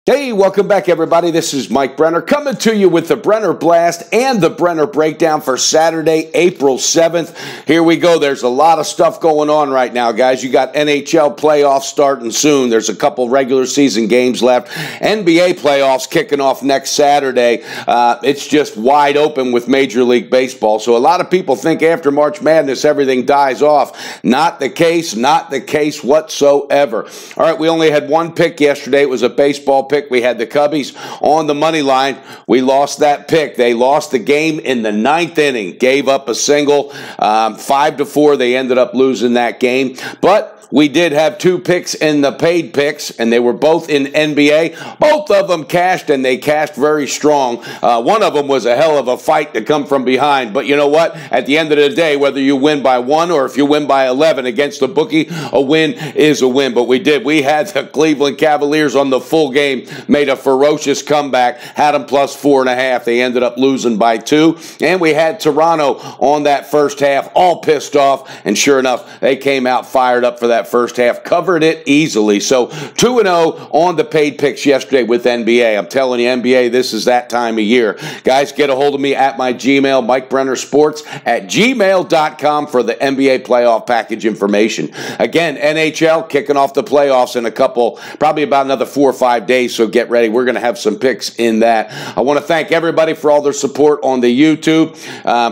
Hey, welcome back, everybody. This is Mike Brenner coming to you with the Brenner Blast and the Brenner Breakdown for Saturday, April 7th. Here we go. There's a lot of stuff going on right now, guys. You got NHL playoffs starting soon. There's a couple regular season games left. NBA playoffs kicking off next Saturday. It's just wide open with Major League Baseball. So a lot of people think after March Madness, everything dies off. Not the case. Not the case whatsoever. All right, we only had one pick yesterday. It was a baseball pick. We had the Cubbies on the money line. We lost that pick. They lost the game in the ninth inning, gave up a single, 5-4. They ended up losing that game. But we did have two picks in the paid picks, and they were both in NBA. Both of them cashed, and they cashed very strong. One of them was a hell of a fight to come from behind. But you know what? At the end of the day, whether you win by 1 or if you win by 11 against the bookie, a win is a win. But we did. We had the Cleveland Cavaliers on the full game, made a ferocious comeback, had them plus 4.5. They ended up losing by 2. And we had Toronto on that first half, all pissed off. And sure enough, they came out fired up for that first half, covered it easily. So 2-0 on the paid picks yesterday with NBA. I'm telling you, NBA, this is that time of year. Guys, get a hold of me at my Gmail, MikeBrennerSports@gmail.com for the NBA playoff package information. Again, NHL kicking off the playoffs in a couple, probably about another 4 or 5 days, so get ready. We're going to have some picks in that. I want to thank everybody for all their support on the YouTube,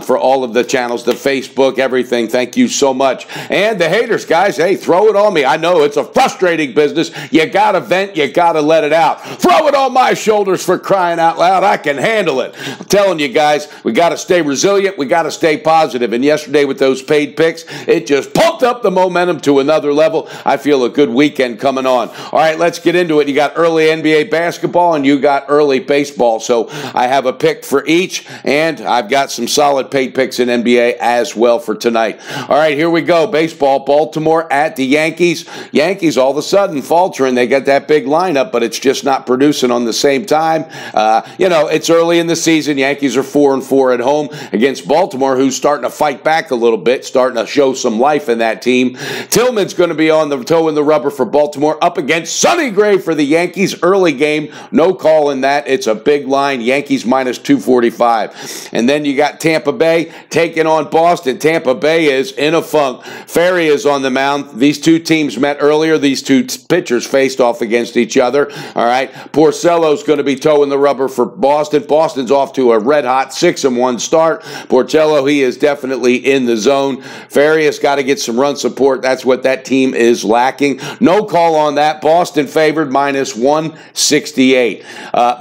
for all of the channels, the Facebook, everything. Thank you so much. And the haters, guys, hey, throw it on me. I know it's a frustrating business. You got to vent. You got to let it out. Throw it on my shoulders, for crying out loud. I can handle it. I'm telling you guys, we got to stay resilient. We got to stay positive. And yesterday with those paid picks, it just pumped up the momentum to another level. I feel a good weekend coming on. All right, let's get into it. You got early NBA basketball and you got early baseball. So I have a pick for each, and I've got some solid paid picks in NBA as well for tonight. All right, here we go. Baseball, Baltimore at the Yankees. Yankees all of a sudden faltering. They got that big lineup, but it's just not producing on the same time. It's early in the season. Yankees are 4-4 at home against Baltimore, who's starting to fight back a little bit, starting to show some life in that team. Tillman's going to be on the toe in the rubber for Baltimore, up against Sonny Gray for the Yankees. Early game, no call in that. It's a big line. Yankees minus 245. And then you got Tampa Bay taking on Boston. Tampa Bay is in a funk. Ferry is on the mound. These two teams met earlier. These two pitchers faced off against each other. All right. Porcello's going to be toeing the rubber for Boston. Boston's off to a red-hot 6-1 start. Porcello, he is definitely in the zone. Ferry has got to get some run support. That's what that team is lacking. No call on that. Boston favored minus 168.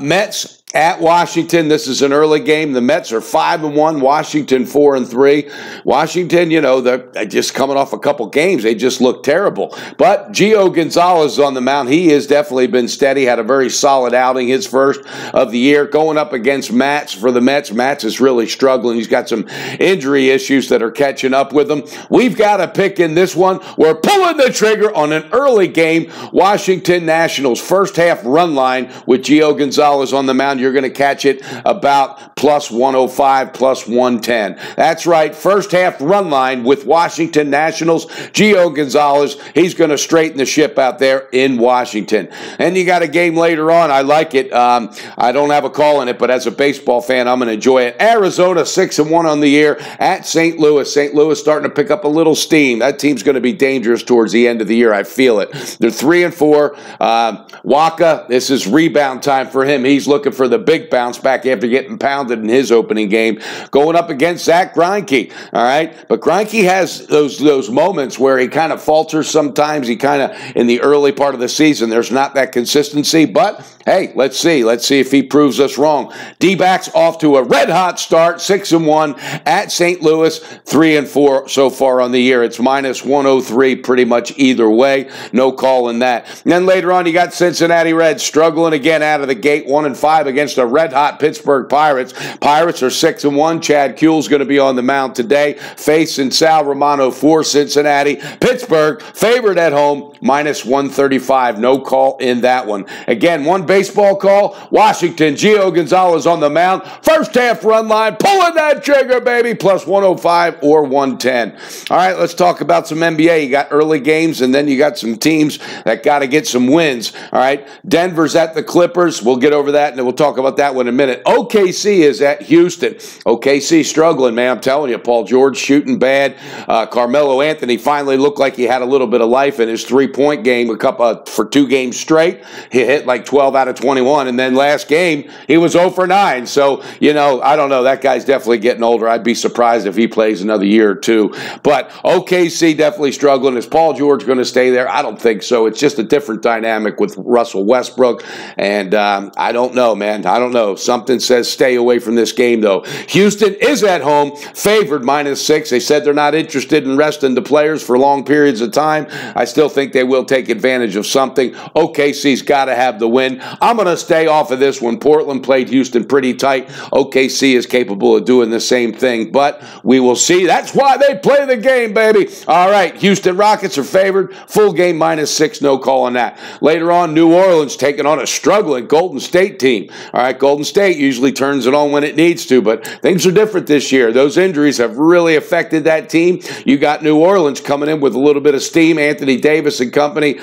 Mets at Washington. This is an early game. The Mets are 5-1. Washington 4-3. Washington, they're just coming off a couple games. They just look terrible. But Gio Gonzalez is on the mound. He has definitely been steady. Had a very solid outing, his first of the year. Going up against Matz for the Mets. Matz is really struggling. He's got some injury issues that are catching up with him. We've got a pick in this one. We're pulling the trigger on an early game. Washington Nationals first half run line with Gio Gonzalez on the mound. You're going to catch it about plus 105, plus 110. That's right. First half run line with Washington Nationals. Gio Gonzalez, he's going to straighten the ship out there in Washington. And you got a game later on. I like it. I don't have a call in it, but as a baseball fan, I'm going to enjoy it. Arizona 6-1 on the year at St. Louis. St. Louis starting to pick up a little steam. That team's going to be dangerous towards the end of the year. I feel it. They're 3-4. Waka, this is rebound time for him. He's looking for the big bounce back after getting pounded in his opening game, going up against Zach Greinke. All right, but Greinke has those moments where he kind of falters sometimes. He kind of, in the early part of the season, there's not that consistency, but hey, let's see if he proves us wrong. D-backs off to a red-hot start, 6-1 at St. Louis, 3-4 so far on the year. It's minus 103 pretty much either way. No call in that. And then later on, you got Cincinnati Reds struggling again out of the gate, 1-5 against the red-hot Pittsburgh Pirates. Pirates are 6-1. Chad Kuehl's going to be on the mound today, facing Sal Romano for Cincinnati. Pittsburgh favored at home, minus 135. No call in that one. Again, one baseball call. Washington, Gio Gonzalez on the mound. First half run line. Pulling that trigger, baby. Plus 105 or 110. All right, let's talk about some NBA. You got early games, and then you got some teams that got to get some wins. All right, Denver's at the Clippers. We'll get over that, and then we'll talk about that one in a minute. OKC is at Houston. OKC struggling, man. I'm telling you, Paul George shooting bad. Carmelo Anthony finally looked like he had a little bit of life in his three-point game for 2 games straight. He hit like 12 out of 21, and then last game, he was 0 for 9. So, you know, I don't know. That guy's definitely getting older. I'd be surprised if he plays another year or two. But OKC definitely struggling. Is Paul George going to stay there? I don't think so. It's just a different dynamic with Russell Westbrook, and I don't know, man. I don't know. Something says stay away from this game, though. Houston is at home, favored minus 6. They said they're not interested in resting the players for long periods of time. I still think they will take advantage of something. OKC's got to have the win. I'm going to stay off of this one. Portland played Houston pretty tight. OKC is capable of doing the same thing, but we will see. That's why they play the game, baby. All right, Houston Rockets are favored. Full game minus 6. No call on that. Later on, New Orleans taking on a struggling Golden State team. All right, Golden State usually turns it on when it needs to, but things are different this year. Those injuries have really affected that team. You got New Orleans coming in with a little bit of steam. Anthony Davis and company,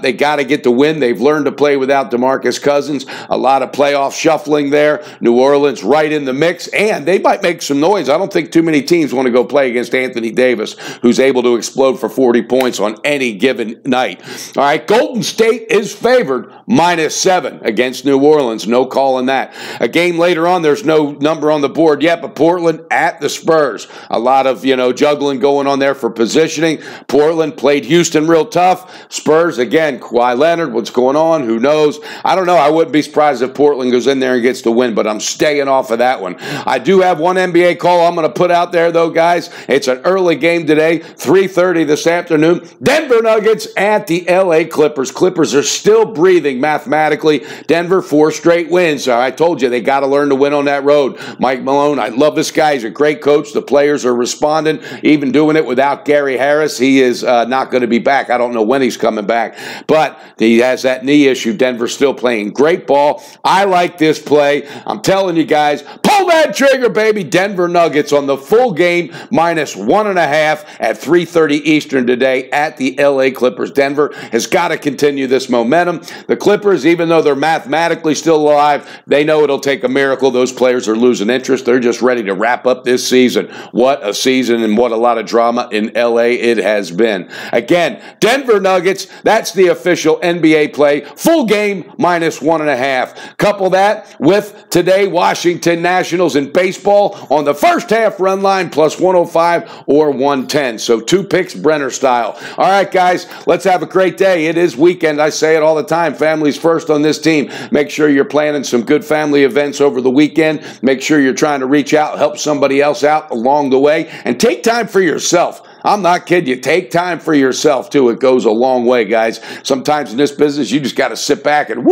they got to get the win. They've learned to play without DeMarcus Cousins. A lot of playoff shuffling there. New Orleans right in the mix, and they might make some noise. I don't think too many teams want to go play against Anthony Davis, who's able to explode for 40 points on any given night. All right, Golden State is favored minus 7 against New Orleans. No call on that. A game later on, there's no number on the board yet, but Portland at the Spurs. A lot of, juggling going on there for positioning. Portland played Houston real tough. Spurs, again, Kawhi Leonard, what's going on? Who knows? I don't know. I wouldn't be surprised if Portland goes in there and gets the win, but I'm staying off of that one. I do have one NBA call I'm going to put out there, though, guys. It's an early game today, 3:30 this afternoon. Denver Nuggets at the LA Clippers. Clippers are still breathing mathematically. Denver, 4 straight wins. I told you, they got to learn to win on that road. Mike Malone, I love this guy. He's a great coach. The players are responding, even doing it without Gary Harris. He is not going to be back. I don't know when he's coming back, but he has that knee issue. Denver's still playing great ball. I like this play. I'm telling you guys, pull that trigger, baby. Denver Nuggets on the full game, minus 1.5 at 3:30 Eastern today at the LA Clippers. Denver has got to continue this momentum. The Clippers, even though they're mathematically still alive, they know it'll take a miracle. Those players are losing interest. They're just ready to wrap up this season. What a season and what a lot of drama in LA it has been. Again, Denver Nuggets, that's the official NBA play. Full game, minus 1.5. Couple that with today, Washington Nationals in baseball on the first half run line, plus 105 or 110. So 2 picks, Brenner style. All right, guys, let's have a great day. It is weekend. I say it all the time. Families first on this team. Make sure you're planning some good family events over the weekend. Make sure you're trying to reach out, help somebody else out along the way, and take time for yourself. I'm not kidding you. Take time for yourself, too. It goes a long way, guys. Sometimes in this business, you just got to sit back and,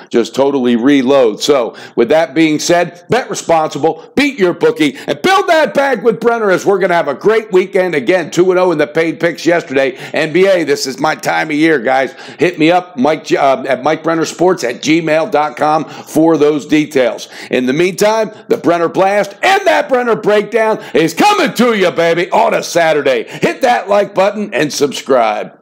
just totally reload. So, with that being said, bet responsible, beat your bookie, and build that bag with Brenner as we're going to have a great weekend. Again, 2-0 in the paid picks yesterday. NBA, this is my time of year, guys. Hit me up, Mike, at MikeBrennerSports@gmail.com for those details. In the meantime, the Brenner Blast and that Brenner Breakdown is coming to you, baby, on a Saturday. Hit that like button and subscribe.